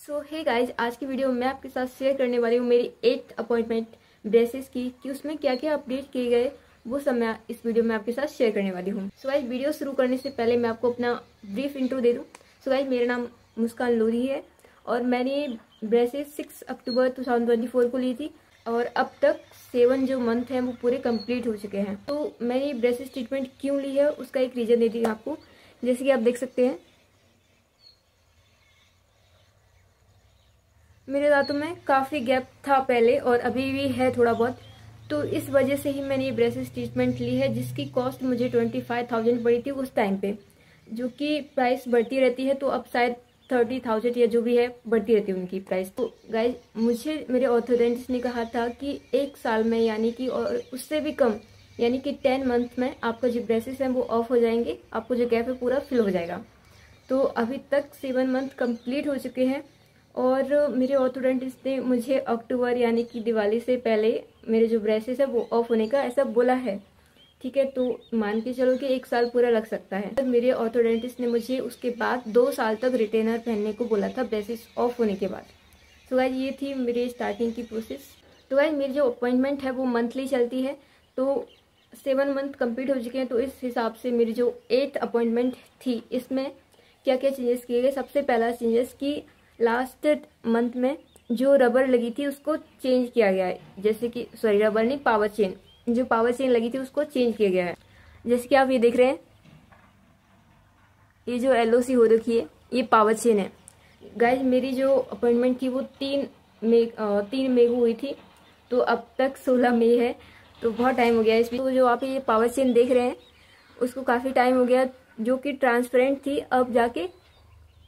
सो hey guys, आज की video में मैं आपके साथ शेयर करने वाली हूँ मेरी 8th अपॉइंटमेंट ब्रेसेस की कि उसमें क्या क्या अपडेट किए गए, वो सब मैं इस वीडियो में आपके साथ शेयर करने वाली हूँ। सो गाइज, वीडियो शुरू करने से पहले मैं आपको अपना ब्रीफ इंट्रो दे दूँ। सो गाइज, मेरा नाम मुस्कान लोधी है और मैंने ब्रेसेस 6 अक्टूबर 2024 को ली थी और अब तक 7 जो मंथ हैं वो पूरे कंप्लीट हो चुके हैं। तो मैंने ब्रेसेस ट्रीटमेंट क्यों ली है उसका एक रीज़न दे दी आपको। जैसे कि आप देख सकते हैं, मेरे दांतों में काफ़ी गैप था पहले और अभी भी है थोड़ा बहुत, तो इस वजह से ही मैंने ये ब्रेसेस ट्रीटमेंट ली है, जिसकी कॉस्ट मुझे 25,000 पड़ी थी उस टाइम पे, जो कि प्राइस बढ़ती रहती है। तो अब शायद 30,000 या जो भी है बढ़ती रहती है उनकी प्राइस। तो गाइज, मुझे मेरे ऑर्थोडेंटिस्ट ने कहा था कि 1 साल में यानी कि और उससे भी कम यानी कि 10 मंथ में आपका जो ब्रेसेस हैं वो ऑफ हो जाएंगे, आपको जो गैप है पूरा फिल हो जाएगा। तो अभी तक 7 मंथ कंप्लीट हो चुके हैं और मेरे ऑर्थोडेंटिस्ट ने मुझे अक्टूबर यानी कि दिवाली से पहले मेरे जो ब्रेसेस है वो ऑफ होने का ऐसा बोला है। ठीक है, तो मान के चलो कि 1 साल पूरा लग सकता है। मेरे ऑर्थोडेंटिस्ट ने मुझे उसके बाद 2 साल तक रिटेनर पहनने को बोला था ब्रेसेस ऑफ होने के बाद। तो गाइस, ये थी मेरी स्टार्टिंग की प्रोसेस। तो गाइस, मेरी जो अपॉइंटमेंट है वो मंथली चलती है, तो 7 मंथ कंप्लीट हो चुके हैं। तो इस हिसाब से मेरी जो 8th अपॉइंटमेंट थी, इसमें क्या क्या चेंजेस किए गए। सबसे पहला चेंजेस कि लास्ट मंथ में जो रबर लगी थी उसको चेंज किया गया है। जैसे कि रबर नहीं, पावर चेन, जो पावर चेन लगी थी उसको चेंज किया गया है। जैसे कि आप ये देख रहे हैं, ये जो LOC हो रखी है ये पावर चेन है। गाइज, मेरी जो अपॉइंटमेंट थी वो 3 मई को हुई थी, तो अब तक 16 मई है, तो बहुत टाइम हो गया इसमें। तो जो आप ये पावर चेन देख रहे हैं उसको काफ़ी टाइम हो गया, जो कि ट्रांसपेरेंट थी, अब जाके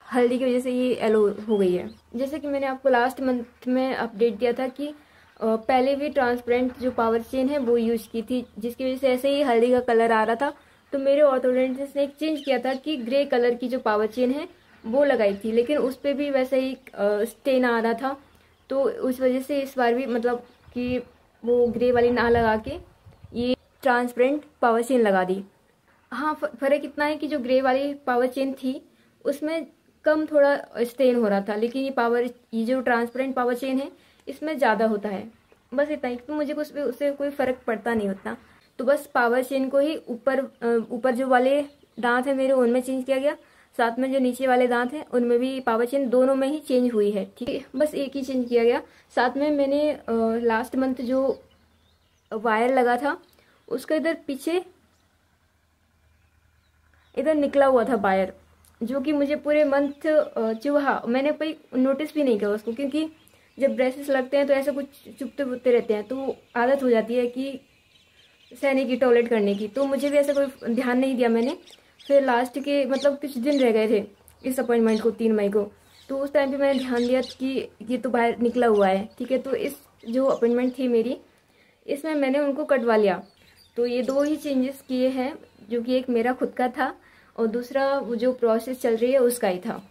हल्दी की वजह से ये येलो हो गई है। जैसे कि मैंने आपको लास्ट मंथ में अपडेट दिया था कि पहले भी ट्रांसपेरेंट जो पावर चेन है वो यूज की थी, जिसकी वजह से ऐसे ही हल्दी का कलर आ रहा था। तो मेरे ऑर्थोडेंटिस्ट ने एक चेंज किया था कि ग्रे कलर की जो पावर चेन है वो लगाई थी, लेकिन उस पर भी वैसे ही स्टेन आ रहा था। तो उस वजह से इस बार भी मतलब कि वो ग्रे वाली ना लगा के ये ट्रांसपेरेंट पावर चेन लगा दी। हाँ, फर्क इतना है कि जो ग्रे वाली पावर चेन थी उसमें कम थोड़ा स्टेन हो रहा था, लेकिन ये जो ट्रांसपेरेंट पावर चेन है इसमें ज़्यादा होता है। बस इतना ही, तो मुझे कुछ भी उससे कोई फ़र्क पड़ता नहीं होता। तो बस पावर चेन को ही ऊपर जो वाले दांत है मेरे उनमें चेंज किया गया, साथ में जो नीचे वाले दांत हैं उनमें भी पावर चेन दोनों में ही चेंज हुई है। ठीक है, बस एक ही चेंज किया गया। साथ में मैंने लास्ट मंथ जो वायर लगा था उसका इधर पीछे इधर निकला हुआ था वायर, जो कि मुझे पूरे मंथ चुभा। मैंने कोई नोटिस भी नहीं किया उसको, क्योंकि जब ब्रेसेस लगते हैं तो ऐसे कुछ चुभते बुभते रहते हैं, तो आदत हो जाती है कि सहने की, टॉयलेट करने की। तो मुझे भी ऐसा कोई ध्यान नहीं दिया मैंने। फिर लास्ट के मतलब कुछ दिन रह गए थे इस अपॉइंटमेंट को, 3 मई को, तो उस टाइम पे मैंने ध्यान दिया कि ये तो बाहर निकला हुआ है। ठीक है, तो इस जो अपॉइंटमेंट थी मेरी, इसमें मैंने उनको कटवा लिया। तो ये 2 ही चेंजेस किए हैं, जो कि एक मेरा खुद का था और दूसरा वो जो प्रोसेस चल रही है उसका ही था।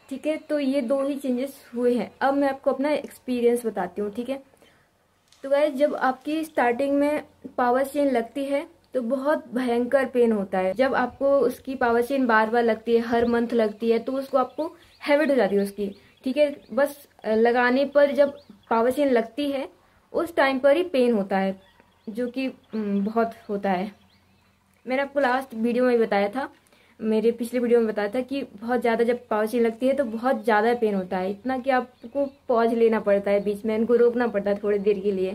ठीक है, तो ये 2 ही चेंजेस हुए हैं। अब मैं आपको अपना एक्सपीरियंस बताती हूँ। ठीक है, तो गाइस, जब आपकी स्टार्टिंग में पावर चेन लगती है तो बहुत भयंकर पेन होता है। जब आपको उसकी पावर चेन बार बार लगती है, हर मंथ लगती है, तो उसको आपको हैबिट हो जाती है उसकी। ठीक है, बस लगाने पर जब पावर चेन लगती है उस टाइम पर ही पेन होता है, जो कि बहुत होता है। मैंने आपको लास्ट वीडियो में बताया था, मेरे पिछले वीडियो में बताया था कि बहुत ज़्यादा जब पावर चेन लगती है तो बहुत ज़्यादा पेन होता है, इतना कि आपको पॉज लेना पड़ता है, बीच में इनको रोकना पड़ता है थोड़ी देर के लिए,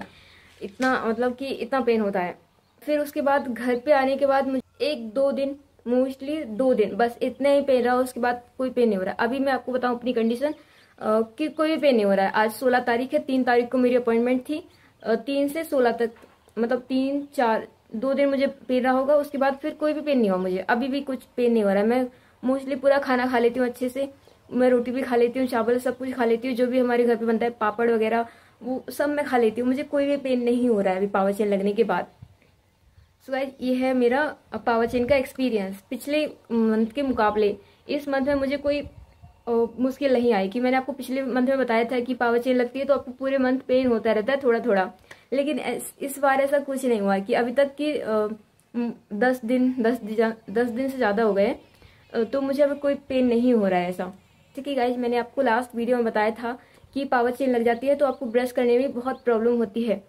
इतना मतलब कि इतना पेन होता है। फिर उसके बाद घर पे आने के बाद मुझे 1-2 दिन, मोस्टली 2 दिन बस इतना ही पेन रहा, उसके बाद कोई पेन नहीं हो रहा। अभी मैं आपको बताऊँ अपनी कंडीशन कि कोई पेन नहीं हो रहा है। आज 16 तारीख है, 3 तारीख को मेरी अपॉइंटमेंट थी, 3 से 16 तक मतलब 3-4-2 दिन मुझे पेन रहा होगा, उसके बाद फिर कोई भी पेन नहीं हुआ मुझे। अभी भी कुछ पेन नहीं हो रहा है। मैं मोस्टली पूरा खाना खा लेती हूँ अच्छे से, मैं रोटी भी खा लेती हूँ, चावल सब कुछ खा लेती हूँ, जो भी हमारे घर पे बनता है, पापड़ वगैरह वो सब मैं खा लेती हूँ। मुझे कोई भी पेन नहीं हो रहा है अभी पावर चेन लगने के बाद। सो गाइस, ये है मेरा पावर चेन का एक्सपीरियंस। पिछले मंथ के मुकाबले इस मंथ में मुझे कोई मुश्किल नहीं आई। कि मैंने आपको पिछले मंथ में बताया था कि पावर चेन लगती है तो आपको पूरे मंथ पेन होता रहता है थोड़ा थोड़ा, लेकिन इस बार ऐसा कुछ नहीं हुआ। कि अभी तक कि 10 दिन से ज़्यादा हो गए, तो मुझे अभी कोई पेन नहीं हो रहा है ऐसा। ठीक है गाइज, मैंने आपको लास्ट वीडियो में बताया था कि पावर चेन लग जाती है तो आपको ब्रश करने में बहुत प्रॉब्लम होती है।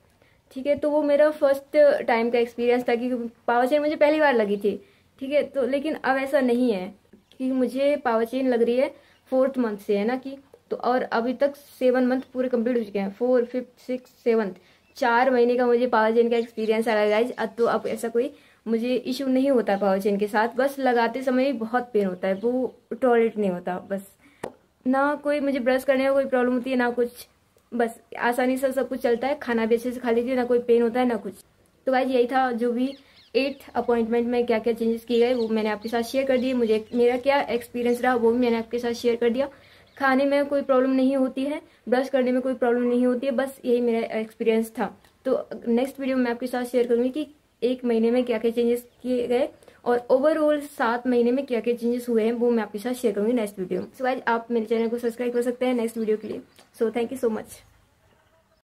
ठीक है, तो वो मेरा फर्स्ट टाइम का एक्सपीरियंस था कि पावर चेन मुझे पहली बार लगी थी। ठीक है, तो लेकिन अब ऐसा नहीं है कि मुझे पावर चेन लग रही है 4th मंथ से, है ना कि तो, और अभी तक 7 मंथ पूरे कंप्लीट हो चुके हैं, 4, 5, 6, 7, 4 महीने का मुझे पावर चेन का एक्सपीरियंस आ रहा है गाइज। तो अब ऐसा कोई मुझे इशू नहीं होता पावर चेन के साथ, बस लगाते समय ही बहुत पेन होता है, वो टॉलरेट नहीं होता। बस ना कोई मुझे ब्रश करने में कोई प्रॉब्लम होती है ना कुछ, बस आसानी से सब कुछ चलता है, खाना भी अच्छे से खा लेती है, ना कोई पेन होता है ना कुछ। तो गाइज यही था जो भी 8th अपॉइंटमेंट में क्या क्या चेंजेस किए गए वो मैंने आपके साथ शेयर कर दिए। मुझे मेरा क्या एक्सपीरियंस रहा वो भी मैंने आपके साथ शेयर कर दिया। खाने में कोई प्रॉब्लम नहीं होती है, ब्रश करने में कोई प्रॉब्लम नहीं होती है, बस यही मेरा एक्सपीरियंस था। तो नेक्स्ट वीडियो में मैं आपके साथ शेयर करूंगी कि 1 महीने में क्या क्या चेंजेस किए गए और ओवरऑल 7 महीने में क्या क्या चेंजेस हुए हैं वो मैं आपके साथ शेयर करूंगी नेक्स्ट वीडियो में। सो गाइस, आप मेरे चैनल को सब्सक्राइब कर सकते हैं नेक्स्ट वीडियो के लिए। So thank you so much.